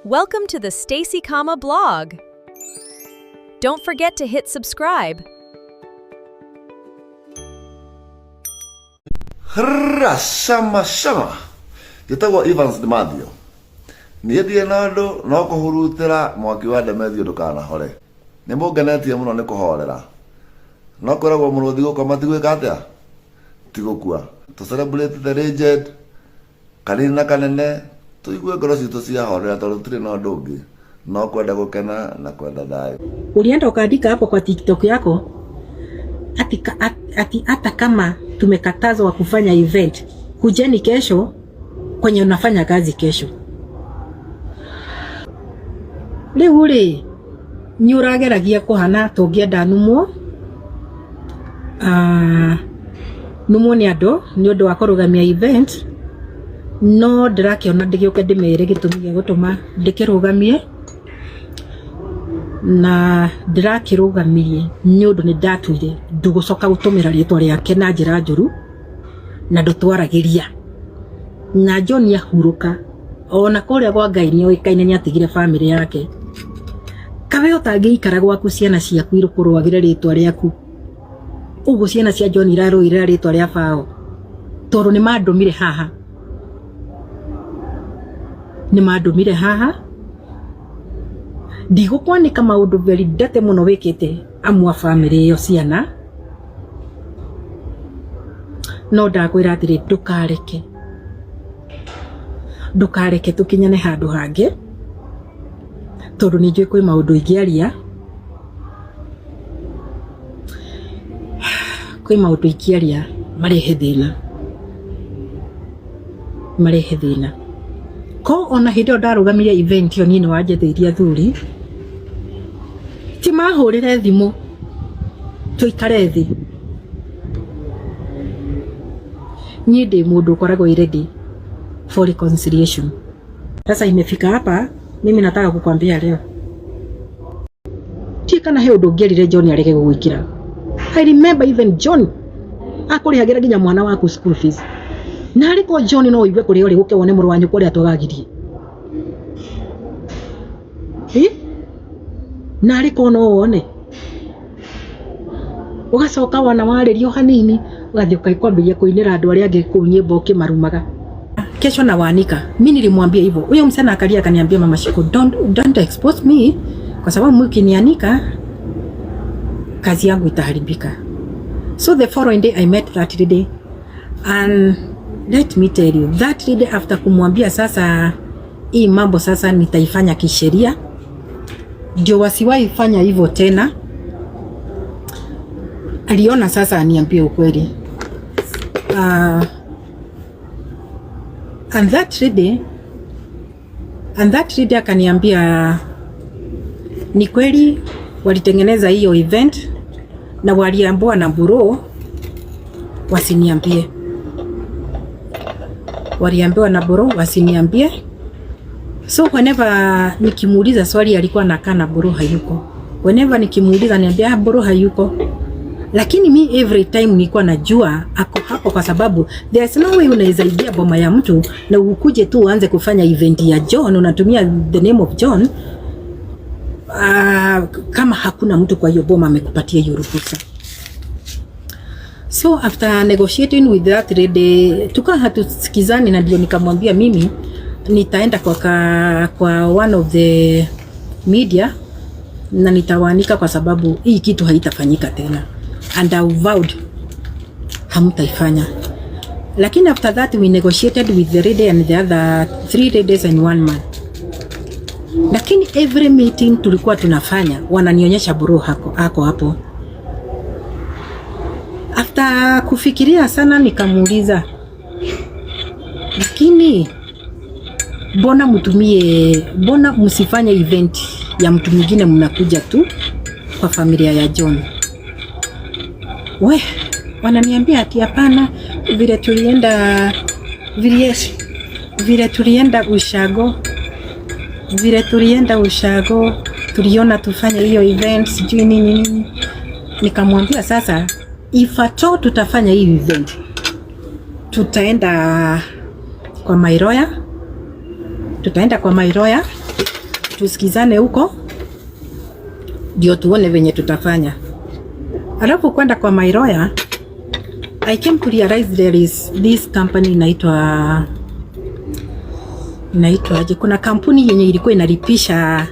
Welcome to the Stacy Kama blog. Don't forget to hit subscribe. Sama. Gitagwo Evans Demathio. Niethie nando no kuhurutira mwaki wa Demathio ndukanahore. Ni mungenetie muno ni kuhorera. No koragwo muruthi gukoma tigwika atia? Tigukua. To celebrate the legend. Kanini kanene tuigue ngoro citu ciahorera tondu turi na undu ungi. No kwenda gukena na kwenda thayo. Ulienda ukaandika hapo kwa TikTok yako ati hata kama tumekatazwa kufanya event, kujeni kesho kwenye unafanya kazi kesho. Leo ule nyurageragia kuhana togienda numwo numwo ni ando ni undu wa kurugamia event, no ndirakiona ndigioke ndimere gitumi gia gutuma ndikirugamie na ndirakirugamirie ni undu ni ndatuire ndugucoka gutumira ritwa riake na njira njuru na ndutwaragiria na John yahuruka ona kuria gwa Ngai ni oikaine ni atigire family yake. Kabe utangiikara gwaku ciana ciaku irukurwagire ritwa riaku ugu ciana cia John iraruire ritwa ria bao toru ni mandumire haha, ni mandumire haha. Ndigukwanika maundu very date muno wikite amwa family iyo ciana, no ndakwira atiri ndukareke tukinyane handu hangi tondu ni njui kwi maundu ingiaria, marehe thina ko ona hindo ndarugamiria event yo nini wanjethiria thuri ti mahurire thimu tuikare thi. Ni ndi mundu koragwo ready for reconciliation. Sasa imefika hapa, mimi nataka kukwambia leo tikana he undu ngerire John areke gugwikira. I remember even John akurihagira ginya mwana waku school fees, na ariko John no igwe kuri uri guke wone muru wanyu kuri atogagirie na ariko no wone ugacoka wana warerio hanini ugathioka ikwambia kuinira andu aria angi ku nyimbo kimarumaga kesho na wanika. Mimi nilimwambia hivyo, huyo msana akalia akaniambia, mama Shiko, don't expose me kwa sababu mkinianika kazi yangu itaharibika. So the following day I met that lady, and let me tell you that lady after kumwambia sasa hii mambo sasa nitaifanya kisheria, ndio wasiwahi fanya hivyo tena. Aliona sasa aniambie ukweli. And that lady akaniambia ni kweli walitengeneza hiyo event na waliambiwa na bureau wasiniambie. So whenever nikimuuliza swali alikuwa anakaa na bureau hayuko. Whenever nikimuuliza niambia bureau hayuko. Lakini mi every time nilikuwa najua ako hapo kwa sababu there's no way unaweza ingia boma ya mtu na ukuje tu uanze kufanya event ya John unatumia the name of John kama hakuna mtu kwa hiyo boma amekupatia hiyo ruhusa. So after negotiating with that lady tukawa hatusikizani, na ndio nikamwambia mimi nitaenda kwa one of the media na nitawanika kwa sababu hii kitu haitafanyika tena, and I vowed hamtaifanya. Lakini after that we negotiated with the lady and the other 3 ladies and 1 man. Lakini every meeting tulikuwa tunafanya wananionyesha bro hako hapo. After kufikiria sana nikamuuliza, lakini mbona msifanye event ya mtu mwingine, mnakuja tu kwa familia ya John? Wananiambia ati hapana, vile tulienda ushago tuliona tufanye hiyo event sijui nini. Nikamwambia sasa ifato tutafanya hii event tutaenda kwa Mairoya tusikizane huko ndio tuone venye tutafanya. Alafu kwenda kwa my lawyer, I came to realize there is this company inaitwa aje, kuna kampuni yenye ilikuwa inalipisha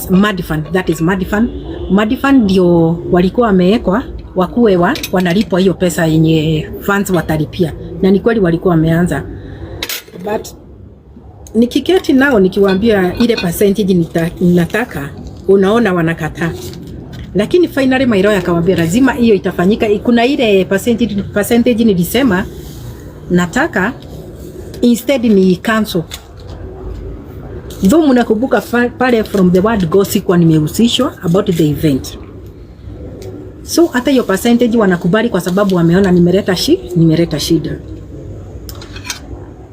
Madifund, that is Madifund. Madifund ndio walikuwa wamewekwa wakuwe wanalipwa hiyo pesa yenye funds watalipia, na ni kweli walikuwa wameanza, but nikiketi nao nikiwaambia ile percentage ninataka, unaona wanakataa. Lakini finally my lawyer akamwambia lazima hiyo itafanyika. Kuna ile percentage nilisema nataka instead ni cancel. Though mnakumbuka pale from the word go sikuwa nimehusishwa about the event. So hata hiyo percentage wanakubali kwa sababu wameona nimeleta shida.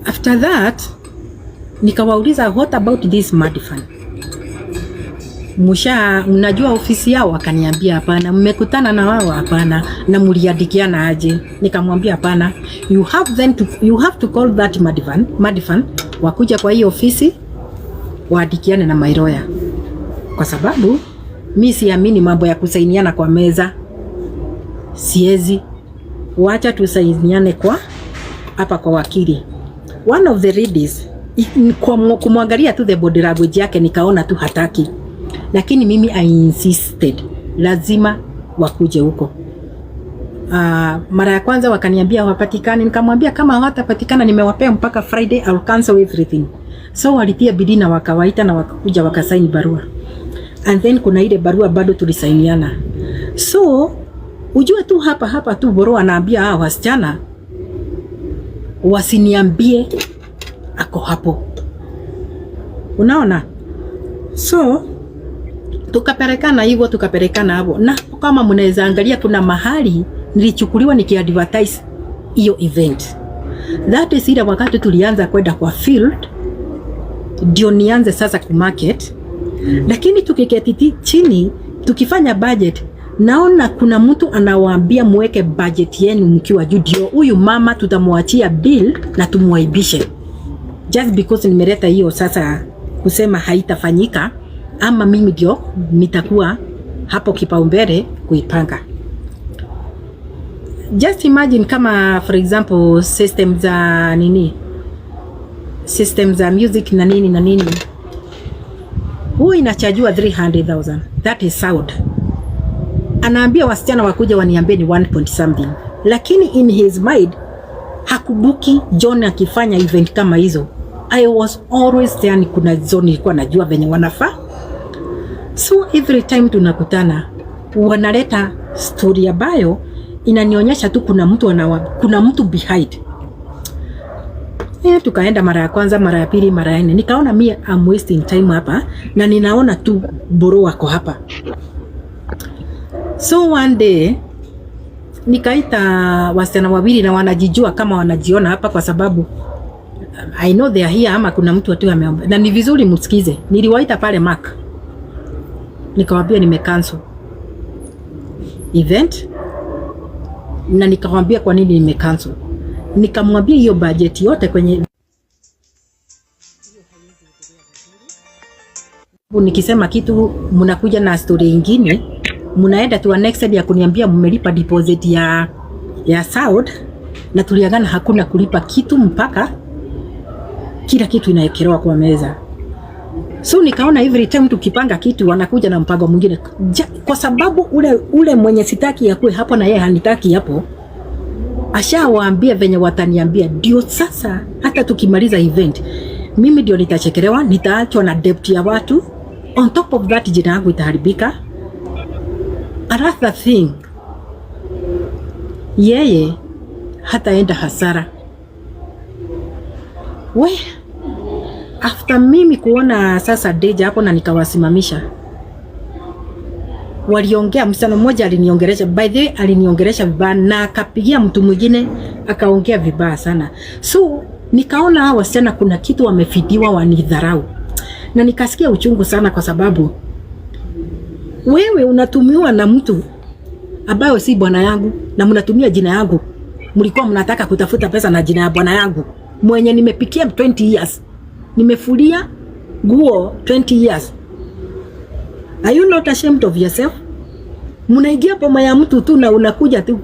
After that nikawauliza what about this Madifund? Mnajua ofisi yao? Wakaniambia hapana. Mmekutana na wao? Hapana. Na mliadikiana aje? Nikamwambia hapana. You have to call that Madifund wakuja kwa hii ofisi waadikiane na my lawyer, kwa sababu mimi siamini mambo ya kusainiana kwa meza. Siezi, wacha tusainiane kwa hapa kwa wakili. One of the ladies, kumwangalia tu the body language yake nikaona tu hataki, lakini mimi I insisted lazima wakuje huko. Mara ya kwanza wakaniambia hawapatikani, nikamwambia kama hawatapatikana nimewapea mpaka Friday, I'll cancel everything. So walitia bidii na wakawaita na wakakuja wakasaini barua, and then kuna ile barua bado tulisainiana. So ujue tu hapa tu Boro anaambia hao wasichana wasiniambie ako hapo, unaona. So tukapelekana hapo, na kama mnaweza angalia kuna mahali nilichukuliwa nikiadvertise hiyo event. That is ile wakati tulianza kwenda kwa field ndio nianze sasa ku market. Lakini tukiketi chini tukifanya budget, naona kuna mtu anawaambia muweke budget yenu mkiwa juu, ndio huyu mama tutamwachia bill na tumwaibishe just because nimeleta hiyo sasa kusema haitafanyika, ama mimi ndio nitakuwa hapo kipaumbele kuipanga. Just imagine kama for example system za music na nini huyu inachajua 300,000, that is sound. Anaambia wasichana wakuja waniambie ni 1 point something, lakini in his mind hakubuki John akifanya event kama hizo. I was always there, kuna zone nilikuwa najua venye wanafaa. So every time tunakutana wanaleta story ambayo inanionyesha tu kuna mtu behind. Tukaenda mara ya kwanza, mara ya pili, mara ya nne. Nikaona mimi I'm wasting time hapa na ninaona tu Boro wako hapa. So one day nikaita wasichana wawili na wanajijua kama wanajiona hapa kwa sababu I know they are here, ama kuna mtu tu ameomba. Na ni vizuri msikize. Niliwaita pale Mark. Nikawaambia nimecancel event na nikawaambia kwa nini nimecancel. Nikamwambia hiyo budget yote kwenye nikisema kitu mnakuja na story nyingine, mnaenda tu next ya kuniambia mmelipa deposit ya sound, na tuliagana hakuna kulipa kitu mpaka kila kitu inaekelewa kwa meza. So nikaona every time tukipanga kitu wanakuja na mpango mwingine, kwa sababu ule mwenye sitaki yakue hapo na yeye hanitaki hapo, ashawaambia venye wataniambia. Ndio sasa hata tukimaliza event mimi ndio nitachekelewa, nitaachwa na debt ya watu, on top of that jina yangu itaharibika. Another thing, yeye hataenda hasara. After mimi kuona sasa Deja hapo na nikawasimamisha, waliongea, msichana mmoja aliniongelesha, by the way aliniongelesha vibaya, na akapigia mtu mwingine akaongea vibaya sana. So nikaona hawa wasichana kuna kitu wamefidiwa, wanidharau, na nikasikia uchungu sana, kwa sababu wewe unatumiwa na mtu ambaye si bwana yangu, na mnatumia jina yangu. Mlikuwa mnataka kutafuta pesa na jina ya bwana yangu mwenye nimepikia 20 years, nimefulia nguo 20 years. Are you not ashamed of yourself? Munaingia poma ya mtu tu na unakuja tu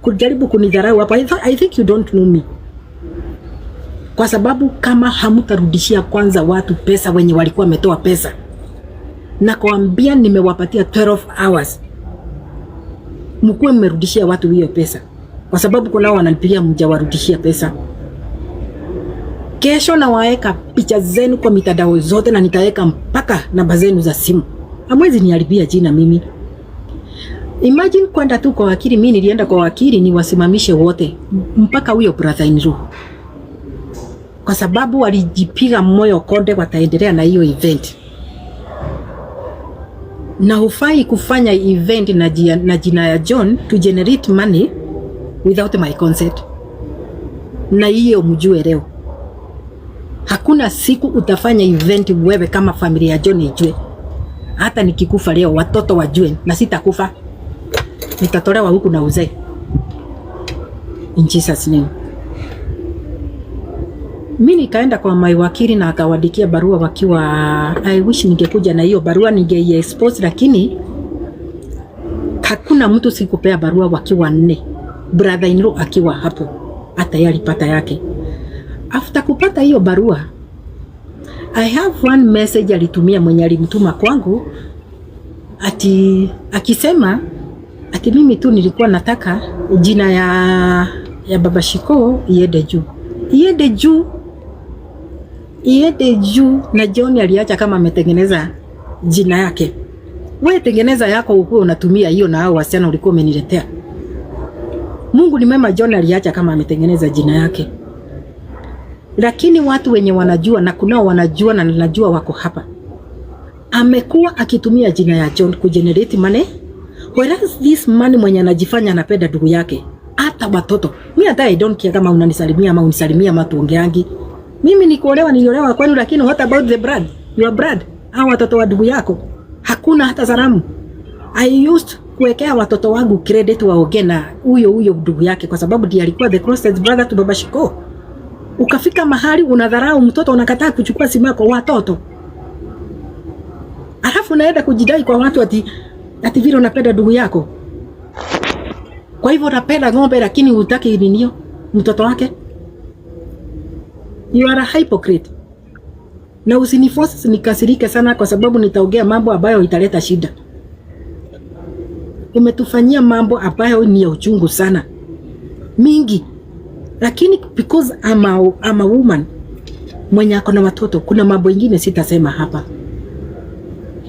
kujaribu kunidharau hapa. I think you don't know me. Kwa sababu kama hamutarudishia kwanza watu pesa wenye walikuwa wametoa pesa. Na kuambia nimewapatia 12 hours. Mkuwe mmerudishia watu hiyo pesa. Kwa sababu kuna wananipigia mjawarudishia pesa. Kesho na waeka picha zenu kwa mitandao zote na nitaweka mpaka namba zenu za simu. Hamwezi niharibia jina mimi. Imagine kwenda tu kwa wakili. Mimi nilienda kwa wakili ni wasimamishe wote mpaka huyo brother in law. Kwa sababu walijipiga moyo konde wataendelea na hiyo event. Na hufai kufanya event na jina ya John to generate money without my consent. Na hiyo mjue leo. Hakuna siku utafanya event wewe kama familia ya John ijue. Hata nikikufa leo watoto wajue na sitakufa. Nitatolewa huku na uzee. In Jesus name. Mimi nikaenda kwa my wakili na akawaandikia barua wakiwa I wish ningekuja na hiyo barua ninge-expose, lakini hakuna mtu sikupea barua wakiwa 4. Brother in law akiwa hapo hata yeye alipata yake. After kupata hiyo barua I have one message alitumia mwenye alimtuma kwangu akisema ati mimi tu nilikuwa nataka jina ya Baba Shiko iende juu. Iende juu na John aliacha kama ametengeneza jina yake. Wewe tengeneza yako ukuwe unatumia hiyo na hao wasichana ulikuwa umeniletea. Mungu ni mema, John aliacha kama ametengeneza jina yake. Lakini watu wenye wanajua na kunao wanajua na najua wako hapa. Amekuwa akitumia jina ya John kugenerate money. Whereas this man mwenye anajifanya anapenda ndugu yake, hata watoto. Mimi hata I don't care kama unanisalimia ama unisalimia ama tuongeangi. Mimi niliolewa kwenu, lakini what about the blood? Your blood. Hao watoto wa ndugu yako. Hakuna hata salamu. I used kuwekea watoto wangu credit waongee na huyo ndugu yake kwa sababu ndiye alikuwa the closest brother to Baba Shiko. Ukafika mahali unadharau mtoto, unakataa kuchukua simu yako watoto. Alafu unaenda kujidai kwa watu ati vile unapenda ndugu yako. Kwa hivyo unapenda ng'ombe lakini hutaki ninio mtoto wake. You are a hypocrite. Na usiniforce nikasirike sana kwa sababu nitaongea mambo ambayo italeta shida. Umetufanyia mambo ambayo ni ya uchungu sana. Mingi. Lakini because I'm a woman mwenye ako na watoto, kuna mambo mengine sitasema hapa.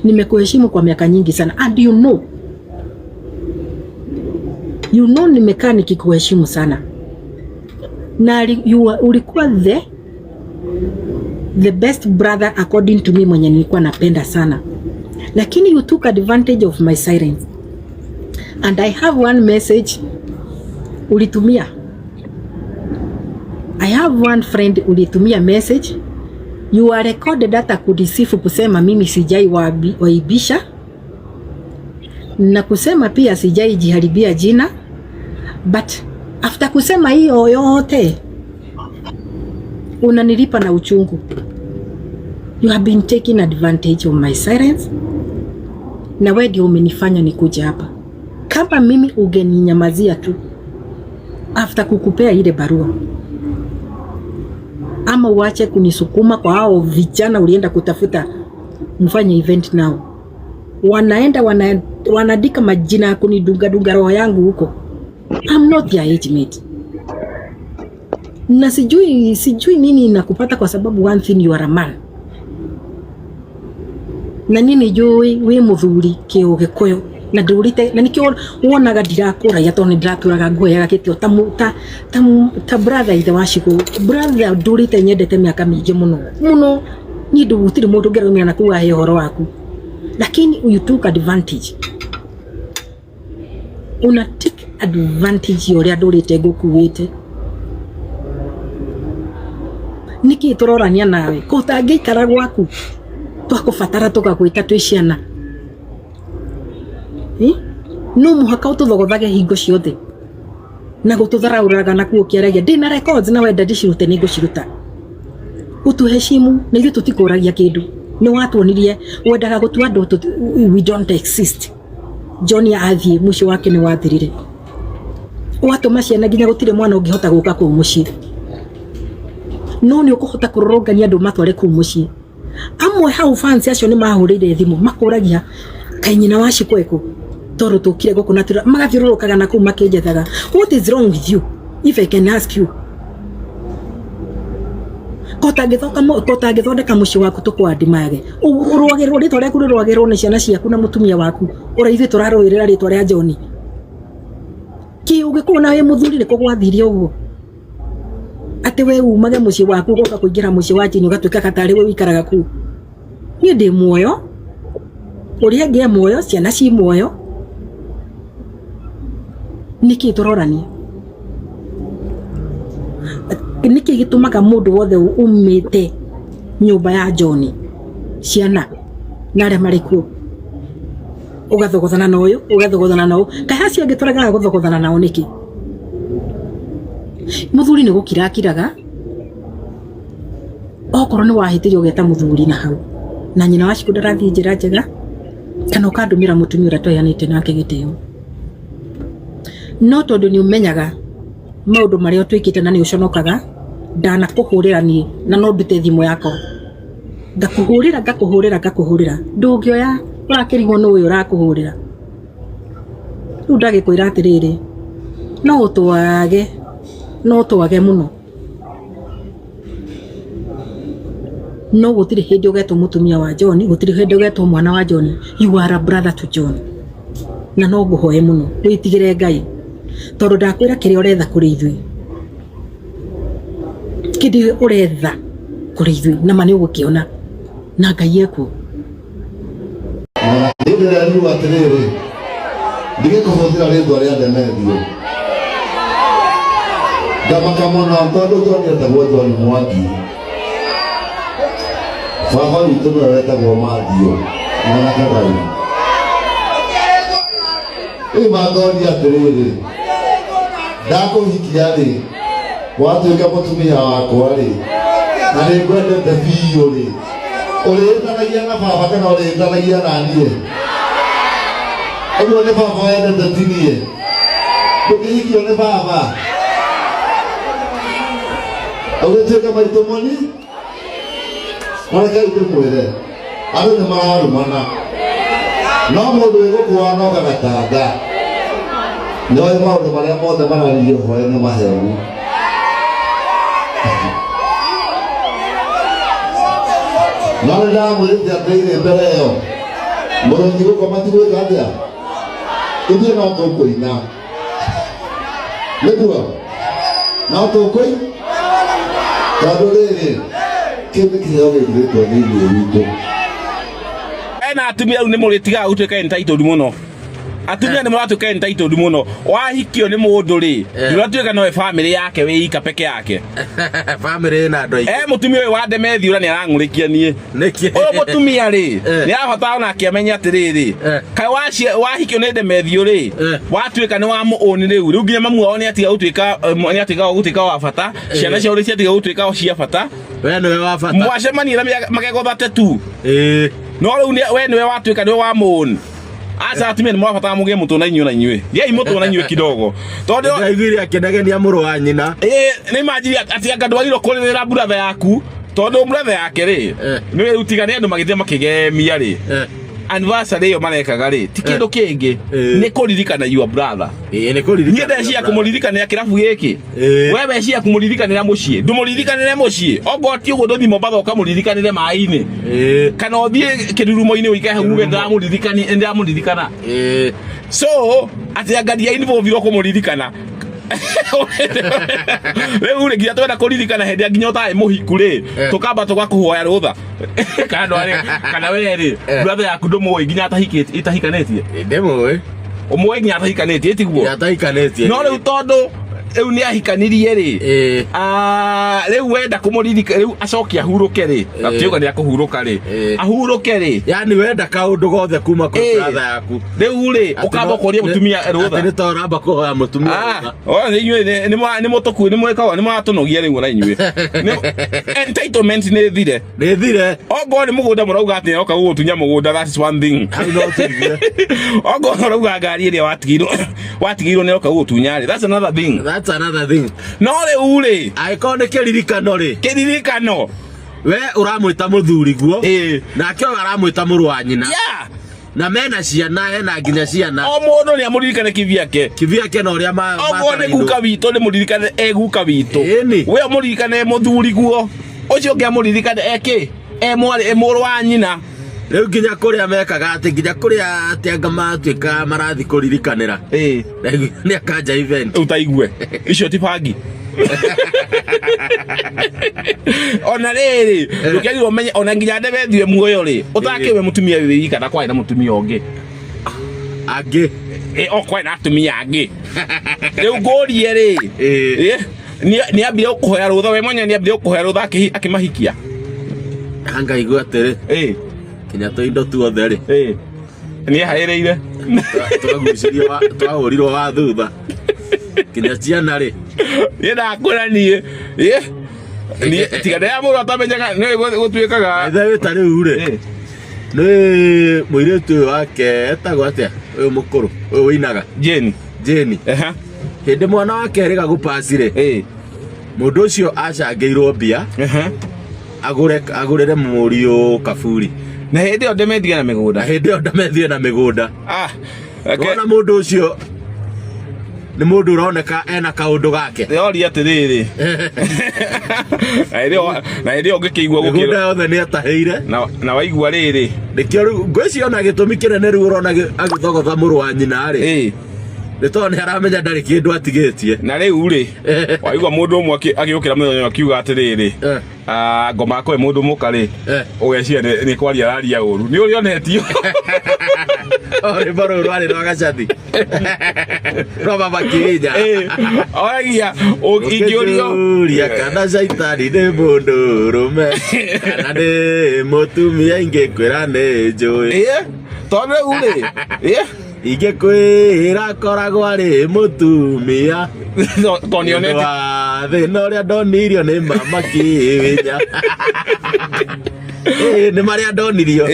Nimekuheshimu kwa miaka nyingi sana. And you know nimekaa nikikuheshimu sana. Na ulikuwa the best brother according to me mwenye nilikuwa napenda sana. Lakini you took advantage of my silence. And I have one message ulitumia. I have one friend ulitumia message. You are recorded data kudisifu kusema mimi sijai waibisha. Na kusema pia sijai jiharibia jina. But after kusema hiyo yote unanilipa na uchungu. You have been taking advantage of my silence. Na wewe ndio umenifanya nikuja hapa. Kama mimi ungeninyamazia tu after kukupea ile barua, ama uache kunisukuma kwa hao vijana ulienda kutafuta mfanye event nao, wanaenda wanadika majina ya kunidunga roho yangu huko. I'm not their age mate. Na sijui nini nakupata kwa sababu one thing, you are a man. Na nini jui we muthuri kiugikoyo na ndurite na nikio wonaga ndirakura ya toni ndiraturaga nguo ya gakitio ta brother ithe wa Shiko. Brother ndurite nyendete miaka mingi muno ni ndugutiri mundu ngerumia na kuwa he horo waku, lakini you took advantage. Una take advantage yore ndurite ngukuite. Niki turorania nawe kutangeikara gwaku twakubatara tugakwita twiciana. No muhaka ututhogothage hingo ciothe na gututharauraga na kuo kiaragia ndina records na wenda ndicirute ni nguciruta. utuheshimu na ithuĩ tutikũragia kĩndũ. Nĩ watuonirie wendaga gũtua andũ we don't exist. John athiĩ mũciĩ wake nĩ wathirire. Watũma ciana nginya gũtirĩ mwana ũngĩhota gũka kũu mũciĩ. No nĩ ũkũhota kũrorongania andũ matware kũu mũciĩ. Amwe hau fans acio nĩ mahũrĩire thimũ makũragia kaĩ nyina wa Cikweko toro tũkire gũkũ na tũra magathiũrũrũkaga na kũu makĩnjethaga. What is wrong with you if I can ask you? Kota ngĩthondeka mũciĩ waku tũkwandimage ũrũagĩrwo rĩtwa rĩaku rĩrũagĩrwo nĩ ciana ciaku na mũtumia waku ũraithuĩ tũrarũĩrĩra rĩtwa rĩa John. Ki ũngĩkuona wĩ mũthuri nĩ kũgwathirie ũguo atĩ we umage mũciĩ waku ũgoka kũingĩra mũciĩ wa Jane ũgatuĩka katarĩ we wikaraga kuu. Niĩ ndĩ muoyo ũrĩa ngĩ muoyo ciana ci muoyo nĩkĩ tũrorania. Nĩkĩ gĩtũmaga mũndũ wothe umĩte nyũmba ya John ciana na arĩa marĩ kuo ũgathogothana na ũyũ ũgathogothana na ũyũ kaĩ acio angĩ tũregaga gũthogothana nao nĩkĩ? Mũthuri nĩ gũkira akiraga okorwo nĩ wahĩtĩrio ũgeta mũthuri na hau na nyina wa Ciku ndarathiĩ njĩra njega kana ũkandũmĩra mũtumia ũrĩa twayanĩte nake gĩtĩo. No tondũ nĩ ũmenyaga maũndũ marĩa twĩkĩte na nĩ ũconokaga ndanakũhũrĩra niĩ na no ndute thimũ yakwa ngakũhũrĩra ndũngĩoya ũrakĩrigwo nĩ ũyũ ũrakũhũrĩra. Rĩu ndagĩkwĩra atĩrĩrĩ no twage mũno no gũtirĩ hĩndĩ ũgetwo mũtumia wa John gũtirĩ hĩndĩ ũgetwo mwana wa John. You are a brother to John na no ngũhoe mũno wĩtigĩre Ngai tondũ ndakwĩra kĩrĩa ũretha kũrĩ ithuĩ kĩndĩ ũretha kũrĩ ithuĩ na mani ũgũkĩona na Ngai ekuo. Nĩ ndĩrerwo atĩrĩrĩ ndigĩkũhũthĩra rĩtwa rĩa Ndemethio ndamaka mũno tondũ John etagwo John Mwangi. Baba witũ nĩwe wetagwo Mathio mwana Kagai. Rĩu mangoria atĩrĩrĩ ndakũhikia rĩ watuĩka mũtumia wakwa rĩ na nĩ ngwendete biũ rĩ ũrĩĩtanagia na baba kana ũrĩĩtanagia na niĩ? Ũguo nĩ baba wendete ti niĩ? Ndũkĩhikio nĩ baba ũgĩtuĩka maitũ moni? Rekei ndĩmwĩre andũ nĩ mararumana no mũndũ wĩ gũkũ wanoga gatanga nĩoĩ maũndũ marĩa mothe mararirio hwaĩ nĩ maheni. No nĩ ndamwĩrĩte atĩrĩrĩ mbere ĩyo mũrũngi gũkoma ti gwĩka atĩa ithuĩ no tũkũina nĩguo no tũkũi tondũ rĩrĩ kĩndũ kĩheo gĩthirĩtwo thĩinĩ witũ. Na atumia rĩu nĩ mũrĩtigaga gũtuĩka entitled mũno. Atumia nĩ mũratuĩka entitled mũno. Wahikio nĩ mũndũ rĩ ndũratuĩka nowe family yake wĩika peke yake. Family na andũ aingĩ. Mũtumia ũyũ wa Ndemethio nĩ arang'ũrĩkia niĩ. Ũyũ mũtumia rĩ nĩ arabata ona akĩmenya atĩrĩrĩ kaĩ wahikio nĩ Ndemethio rĩ watuĩka nĩ wa mũũni rĩu nginya mamu wao nĩ atiga gũtuĩka wa bata ciana ciao nĩ ciatiga gũtuĩka cia bata. We nĩwe wa bata. Mwacemania na magegotha tu. No rĩu we nĩwe watuĩka nĩwe wa mũũni. Asa atumia nĩ mwabata mũgĩe mũtũ na inyuĩ Yei mũtũ na inyuĩ kidogo. Tondũ ndaiguire akĩnegenia mũrũ wa nyina. Nĩ imanjiri atĩ anga ndwagĩrĩirwo kũrĩrĩra brother yaku tondũ brother yake rĩ nĩwe utigane andũ magĩthiĩ makĩgemia rĩ anniversary ĩyo marekaga rĩ ti kĩndũ kĩngĩ nĩ kũririkana your brother. Nĩ kũririkana. Niĩ ndeciria kũmũririkanĩra kĩrabu gĩkĩ wewe eciria kũmũririkanĩra mũciĩ ndũmũririkanĩre mũciĩ ongo ti ũguo ndũthi Mombatha ũkamũririkanĩre maĩ-inĩ kana ũthiĩ kĩrurumo-inĩ ũikare hau uge ndĩramũririkana. So atĩ anga ndiainvolvirwo kũmũririkana rĩu rĩ nginya twenda kũririkana hĩndĩ nginya ũtarĩ mũhiku rĩ tũkamba tũgakũhoya rũtha kana we rĩ brother yaku ndũmũĩ nginya itahikanĩtie. Ndĩmũĩ. Ũmũĩ nginya atahikanĩtie tiguo? Atahikanĩtie. No rĩu tondũ eu ni ahikanirie ri riu wenda kumuririka riu acoki ahuruke ri atiuga ni akuhuruka ri ahuruke ri yani wenda kaundu gothe kuma kwa brother yaku riu ri ukamba kuria mutumia rutha ni to ramba ko mutumia ni inywe ni mutoku ni mweka ni matunogia riu na inywe entitlement ni thire ogo ni mugunda murauga ati oka gutunya mugunda, that is one thing. Ogo murauga ngari ria watigirwo ni oka gutunya ri, that's another thing. No riu ri aikone kiririkano we uramwita muthuri guo nake aramwita muru wa nyina na mena ciana ena nginya ciana o mundu ni amuririkane kivyake no ria ogo ni guka wito ni muririkane guka wito we amuririkane muthuri guo ucio ngi amuririkane muru wa nyina riu nginya kuria mekaga ati nginya kuria atenga matuika marathi kuririkanira ni akanja event utaigue icio tibangi ona riri ndukiagirwo menye ona nginya ndebethie muoyo ri utakiwe mutumia wiri kana kwai na mutumia ungi kwai na atumia angi riu ngorie ri ni ambire kuhoya rutha we mwenye ni ambire kuhoya rutha akimahikia hanga igwa atiri kinya to indo tuothe ri ni haireire twagucirio twahurirwo wa thutha kinya ciana ri yenda kura nie ni tigana ya muru atamenyaga ni gutuikaga ithe wita riu ri ni muiretu wake etagwo atia uyu mukuru uyu winaga Jeni hindi mwana wake riga gupacire mundu ucio acangeirwo mbia agurire muriu kaburi na hindi o ndemethie na migunda ona mundu ucio ni mundu uroneka ena kaundu gake yori atiriri na irio ngikigwa gukira yothe ni ataheire na waigua riri nikio ngweci ona gitumi kinene riu urona agithogotha muru wa nyina ri ni to ni aramenya ndari kindu atigitie na riu ri waigua mundu umwe agiukira muthenya akiuga atiriri ngoma kwe mundu mukari ugeciria ni kwaria raria uru ni uri onetio ore baro rwari rwagacathi roba bakinya ogia ingiorio kana shaitani ni mundu rume kana ni mutumia ingikwira ni njui tondu uri ingikwira koragwo ari mutumia tonionete thina uria ndonirio ni mama kiwinya ni maria ndonirio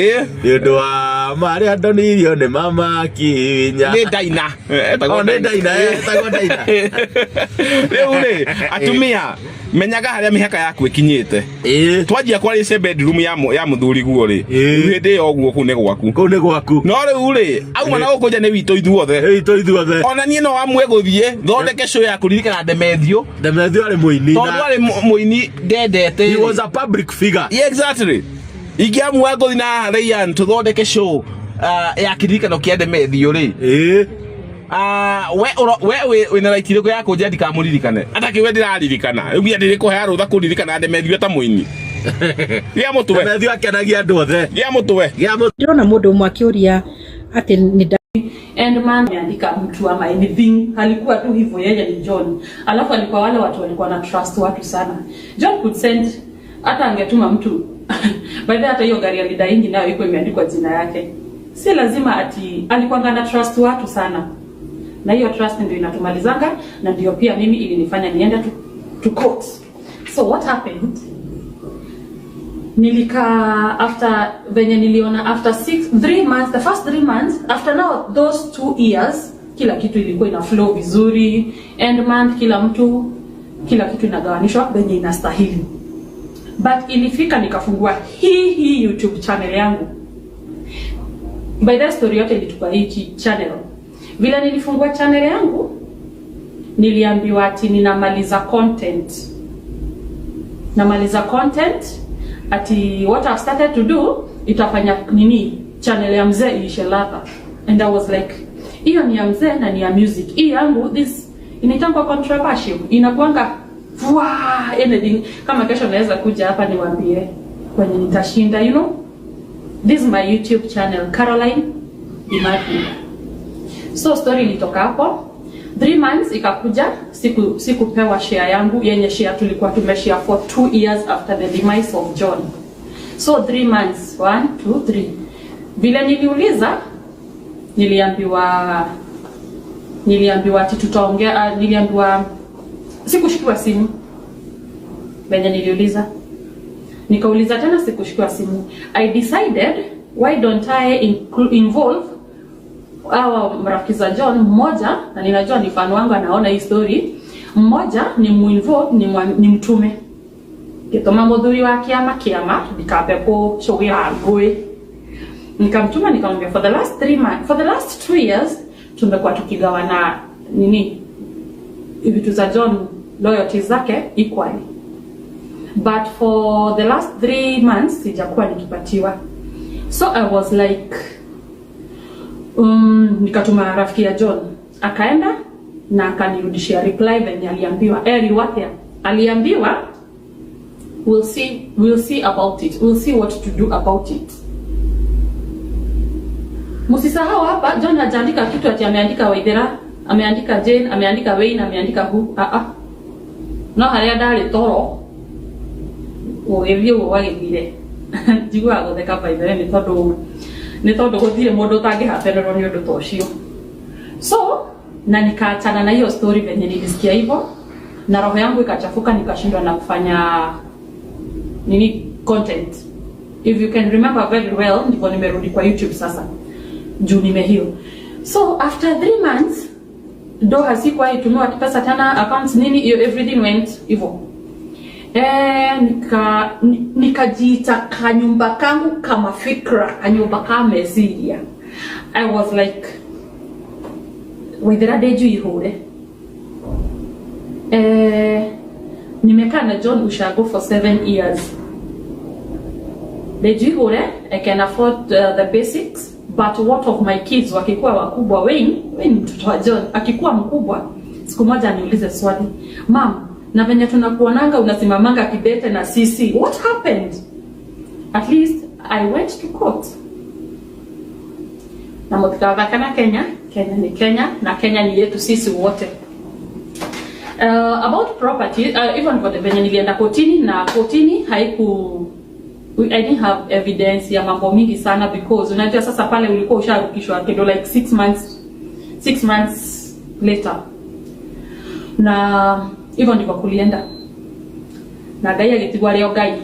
ni undu wa maria ndonirio ni mama kiwinya ni daina etagwo daina riu ri atumia menyaga haria mihaka yaku ikinyite twanjia kwari se bedroom ya muthuri guo ri hindi yo guo ku ni gwaku no riu ri auma na gukunja ni wito ithuothe ona nie no amwe guthie thondeke show ya kuririkana Ndemethio ari muini tondu ari muini ndendete he was a public figure exactly igiamwa guthi na Ryan tuthondeke show ya kiririkano kia Ndemethio ri we na right iriko yako jadi ka muririkane ataki we ndiraririkana ugia ndiriko he rutha kuririkana Ndemethio ta muini ya mutwe Ndemethio akenagia andu othe ya mutwe ndona mundu umwe akiuria ati ni and man ameandika mtu ama anything, alikuwa tu hivyo, yeye ni John. Alafu alikuwa wale watu walikuwa na trust watu sana. John could send, hata angetuma mtu baada hata hiyo gari ya lidaingi nayo iko imeandikwa jina yake. Si lazima ati alikuwa na trust watu sana. Na hiyo trust ndio inatumalizanga, na ndio pia mimi ilinifanya niende to court. So what happened? Nilika after venye niliona after 3 months, the first 3 months, after now those 2 years, kila kitu ilikuwa ina flow vizuri, end month kila kitu inagawanishwa venye inastahili. But ilifika nikafungua hii YouTube channel yangu. By the story yote ilitupa hii channel. Vile nilifungua channel yangu, niliambiwa ati ninamaliza content. Ati what I started to do, itafanya nini channel ya mzee iishe ladha. And I was like, hiyo ni ya mzee na ni ya music. Hii yangu this inaitangwa controversial. Inakuanga anything. Kama kesho naweza kuja hapa niwaambie kwenye nitashinda, you know. This is my YouTube channel, Caroline Imagine. So story ilitoka hapo. 3 months ikakuja, sikupewa share yangu yenye share tulikuwa tumeshare for 2 years after the demise of John. So 3 months, 1 2 3. Vile niliuliza, niliambiwa ati tutaongea, niliambiwa sikushikiwa simu. Venye niliuliza, nikauliza tena, sikushikiwa simu. I decided why don't I involve hawa marafiki za John. Mmoja, na ninajua ni fan wangu anaona hii story, mmoja ni muinvolve, ni mtume kitoma modhuri wa kiama nikapepo shogira ngwe. Nikamtuma, nikamwambia for the last 2 years tumekuwa tukigawana vitu za John, loyalty zake equally, but for the last 3 months sijakuwa nikipatiwa. So I was like, nikatuma rafiki ya John, akaenda na akanirudishia reply venye aliambiwa. Aliambiwa we'll see about it, we'll see what to do about it. Musisahau hapa John hajaandika kitu ati ameandika Waithera, ameandika Jane, ameandika Wayne, ameandika who. No haria ndari toro ogethio wagithire jigwa gutheka baithera ni tondu guthire mundu tangihatererwo ni undu tocio. So na nikaachana na hiyo story venye nilisikia hivyo, na roho yangu ikachafuka, nikashindwa na kufanya content. If you can remember very well, ndipo nimerudi kwa YouTube sasa juu nimeheal. So after 3 months do hasikuwa itumiwa pesa tena, accounts everything went hivyo. Nikajiita kanyumba kangu kama fikra, kanyumba kama mesiria. I was like, Waithera deju ihore. Nimekaa na John Ushago for 7 years. Deju ihore, I can afford the basics, but what of my kids wakikuwa wakubwa? Wayne mtoto wa John akikuwa mkubwa, siku moja niulize swali, mom, na venye tunakuonanga unasimamanga kidete na sisi, what happened? At least I went to court. Na mtukawakana Kenya ni Kenya, na Kenya ni yetu sisi wote. About property, even for the venye nilienda kotini, na kotini I didn't have evidence ya mambo mingi sana, because unajua sasa pale ulikuwa usharukishwa kido like 6 months later. Na hivyo ndivyo kulienda. Na gai agitigwa leo gai.